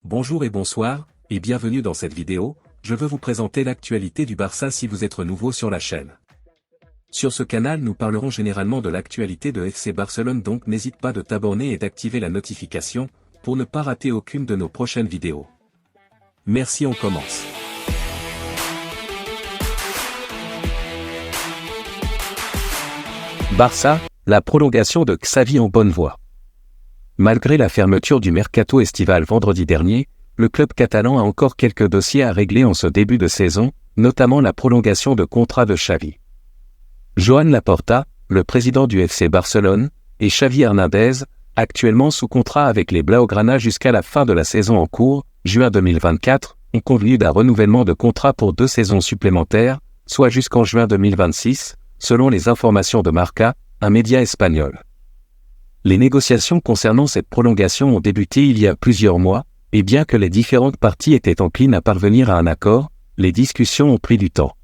Bonjour et bonsoir, et bienvenue dans cette vidéo. Je veux vous présenter l'actualité du Barça si vous êtes nouveau sur la chaîne. Sur ce canal nous parlerons généralement de l'actualité de FC Barcelone, donc n'hésite pas de t'abonner et d'activer la notification, pour ne pas rater aucune de nos prochaines vidéos. Merci, on commence. Barça, la prolongation de Xavi en bonne voie. Malgré la fermeture du mercato estival vendredi dernier, le club catalan a encore quelques dossiers à régler en ce début de saison, notamment la prolongation de contrat de Xavi. Joan Laporta, le président du FC Barcelone, et Xavi Hernandez, actuellement sous contrat avec les Blaugrana jusqu'à la fin de la saison en cours, juin 2024, ont convenu d'un renouvellement de contrat pour 2 saisons supplémentaires, soit jusqu'en juin 2026, selon les informations de Marca, un média espagnol. Les négociations concernant cette prolongation ont débuté il y a plusieurs mois, et bien que les différentes parties étaient enclines à parvenir à un accord, les discussions ont pris du temps.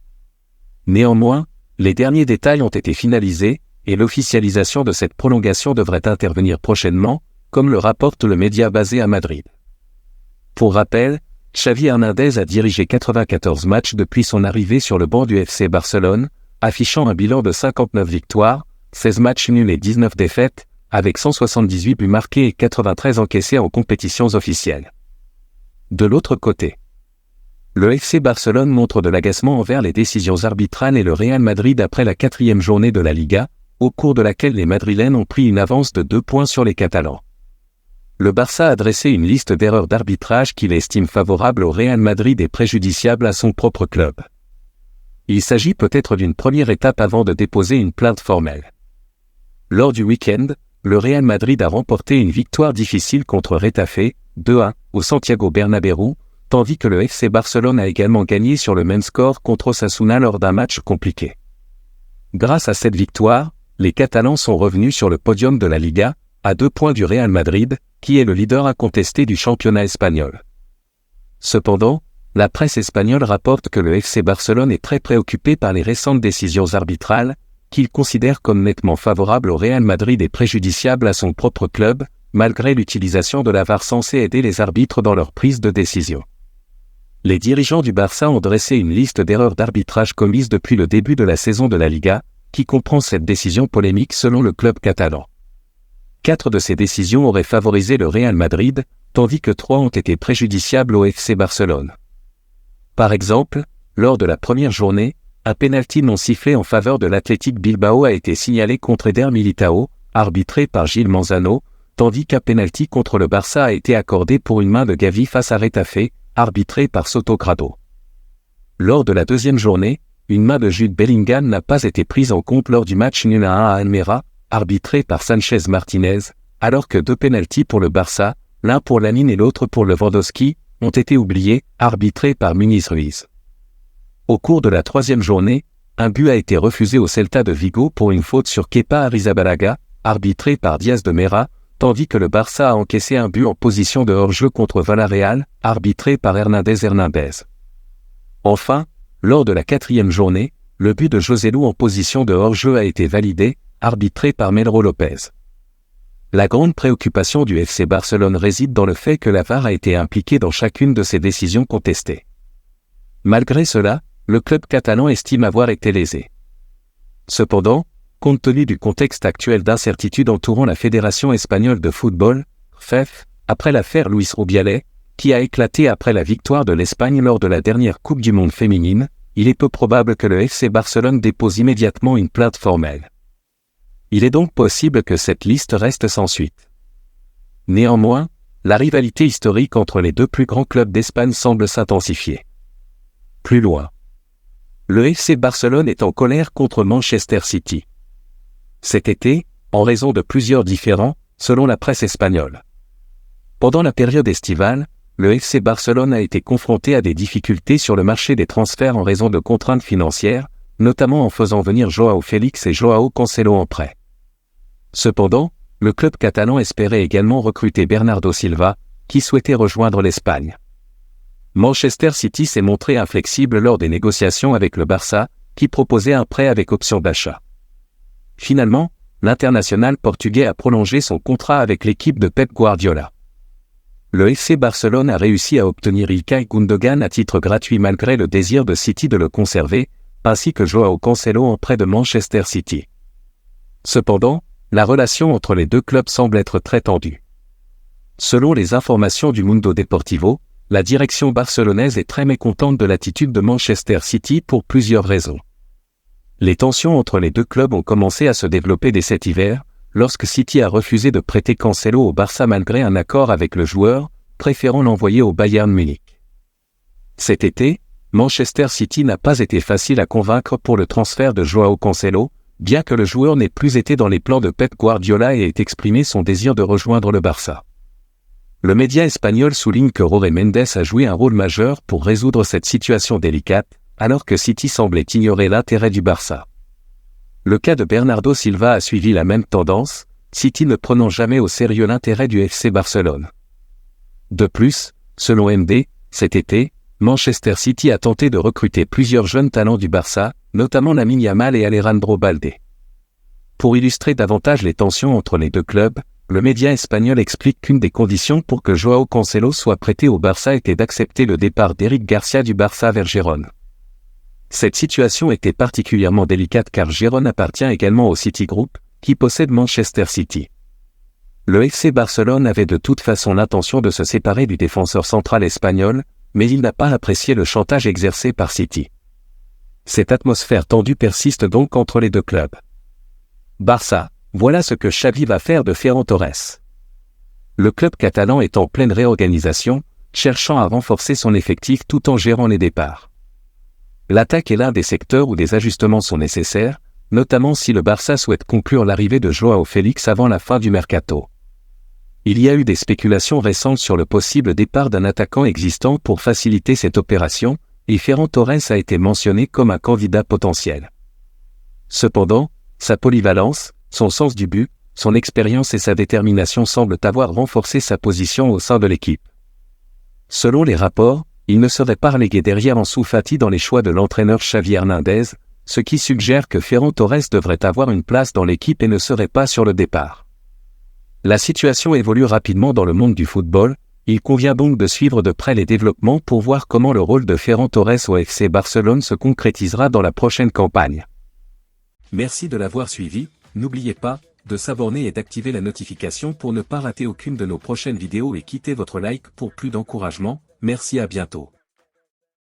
Néanmoins, les derniers détails ont été finalisés, et l'officialisation de cette prolongation devrait intervenir prochainement, comme le rapporte le média basé à Madrid. Pour rappel, Xavi Hernandez a dirigé 94 matchs depuis son arrivée sur le banc du FC Barcelone, affichant un bilan de 59 victoires, 16 matchs nuls et 19 défaites, avec 178 buts marqués et 93 encaissés en compétitions officielles. De l'autre côté, le FC Barcelone montre de l'agacement envers les décisions arbitrales et le Real Madrid après la 4e journée de la Liga, au cours de laquelle les Madrilènes ont pris une avance de 2 points sur les Catalans. Le Barça a dressé une liste d'erreurs d'arbitrage qu'il estime favorable au Real Madrid et préjudiciable à son propre club. Il s'agit peut-être d'une première étape avant de déposer une plainte formelle. Lors du week-end, le Real Madrid a remporté une victoire difficile contre Retafe, 2-1, au Santiago Bernabéu, tandis que le FC Barcelone a également gagné sur le même score contre Osasuna lors d'un match compliqué. Grâce à cette victoire, les Catalans sont revenus sur le podium de la Liga, à 2 points du Real Madrid, qui est le leader incontesté du championnat espagnol. Cependant, la presse espagnole rapporte que le FC Barcelone est très préoccupé par les récentes décisions arbitrales, qu'il considère comme nettement favorables au Real Madrid et préjudiciables à son propre club, malgré l'utilisation de la VAR censée aider les arbitres dans leur prise de décision. Les dirigeants du Barça ont dressé une liste d'erreurs d'arbitrage commises depuis le début de la saison de la Liga, qui comprend cette décision polémique selon le club catalan. 4 de ces décisions auraient favorisé le Real Madrid, tandis que 3 ont été préjudiciables au FC Barcelone. Par exemple, lors de la première journée, un pénalty non sifflé en faveur de l'Athletic Bilbao a été signalé contre Eder Militao, arbitré par Gil Manzano, tandis qu'un pénalty contre le Barça a été accordé pour une main de Gavi face à Retafe, arbitré par Soto Grado. Lors de la deuxième journée, une main de Jude Bellingham n'a pas été prise en compte lors du match nul à 1 à Almeria, arbitré par Sanchez Martinez, alors que 2 pénaltys pour le Barça, l'un pour Lamine et l'autre pour Lewandowski, ont été oubliés, arbitrés par Muniz Ruiz. Au cours de la 3e journée, un but a été refusé au Celta de Vigo pour une faute sur Kepa Arrizabalaga, arbitré par Diaz de Mera, tandis que le Barça a encaissé un but en position de hors-jeu contre Villarreal, arbitré par Hernandez. Enfin, lors de la 4e journée, le but de Joselu en position de hors-jeu a été validé, arbitré par Melro Lopez. La grande préoccupation du FC Barcelone réside dans le fait que la VAR a été impliquée dans chacune de ces décisions contestées. Malgré cela, le club catalan estime avoir été lésé. Cependant, compte tenu du contexte actuel d'incertitude entourant la Fédération espagnole de football, FEF, après l'affaire Luis Rubiales, qui a éclaté après la victoire de l'Espagne lors de la dernière Coupe du Monde féminine, il est peu probable que le FC Barcelone dépose immédiatement une plainte formelle. Il est donc possible que cette liste reste sans suite. Néanmoins, la rivalité historique entre les 2 plus grands clubs d'Espagne semble s'intensifier. Plus loin. Le FC Barcelone est en colère contre Manchester City. Cet été, en raison de plusieurs différends, selon la presse espagnole. Pendant la période estivale, le FC Barcelone a été confronté à des difficultés sur le marché des transferts en raison de contraintes financières, notamment en faisant venir Joao Félix et Joao Cancelo en prêt. Cependant, le club catalan espérait également recruter Bernardo Silva, qui souhaitait rejoindre l'Espagne. Manchester City s'est montré inflexible lors des négociations avec le Barça, qui proposait un prêt avec option d'achat. Finalement, l'international portugais a prolongé son contrat avec l'équipe de Pep Guardiola. Le FC Barcelone a réussi à obtenir Ilkay Gundogan à titre gratuit malgré le désir de City de le conserver, ainsi que Joao Cancelo en prêt de Manchester City. Cependant, la relation entre les deux clubs semble être très tendue. Selon les informations du Mundo Deportivo, la direction barcelonaise est très mécontente de l'attitude de Manchester City pour plusieurs raisons. Les tensions entre les deux clubs ont commencé à se développer dès cet hiver, lorsque City a refusé de prêter Cancelo au Barça malgré un accord avec le joueur, préférant l'envoyer au Bayern Munich. Cet été, Manchester City n'a pas été facile à convaincre pour le transfert de Joao Cancelo, bien que le joueur n'ait plus été dans les plans de Pep Guardiola et ait exprimé son désir de rejoindre le Barça. Le média espagnol souligne que Jorge Mendes a joué un rôle majeur pour résoudre cette situation délicate, alors que City semblait ignorer l'intérêt du Barça. Le cas de Bernardo Silva a suivi la même tendance, City ne prenant jamais au sérieux l'intérêt du FC Barcelone. De plus, selon MD, cet été, Manchester City a tenté de recruter plusieurs jeunes talents du Barça, notamment Lamine Yamal et Alejandro Balde. Pour illustrer davantage les tensions entre les deux clubs, le média espagnol explique qu'une des conditions pour que Joao Cancelo soit prêté au Barça était d'accepter le départ d'Eric Garcia du Barça vers Gérone. Cette situation était particulièrement délicate car Gérone appartient également au City Group, qui possède Manchester City. Le FC Barcelone avait de toute façon l'intention de se séparer du défenseur central espagnol, mais il n'a pas apprécié le chantage exercé par City. Cette atmosphère tendue persiste donc entre les deux clubs. Barça, voilà ce que Xavi va faire de Ferran Torres. Le club catalan est en pleine réorganisation, cherchant à renforcer son effectif tout en gérant les départs. L'attaque est l'un des secteurs où des ajustements sont nécessaires, notamment si le Barça souhaite conclure l'arrivée de Joao Félix avant la fin du mercato. Il y a eu des spéculations récentes sur le possible départ d'un attaquant existant pour faciliter cette opération, et Ferran Torres a été mentionné comme un candidat potentiel. Cependant, sa polyvalence, son sens du but, son expérience et sa détermination semblent avoir renforcé sa position au sein de l'équipe. Selon les rapports, il ne serait pas relégué derrière Ansu Fati dans les choix de l'entraîneur Xavi Hernandez, ce qui suggère que Ferran Torres devrait avoir une place dans l'équipe et ne serait pas sur le départ. La situation évolue rapidement dans le monde du football, il convient donc de suivre de près les développements pour voir comment le rôle de Ferran Torres au FC Barcelone se concrétisera dans la prochaine campagne. Merci de l'avoir suivi, n'oubliez pas de s'abonner et d'activer la notification pour ne pas rater aucune de nos prochaines vidéos et quittez votre like pour plus d'encouragement. Merci, à bientôt.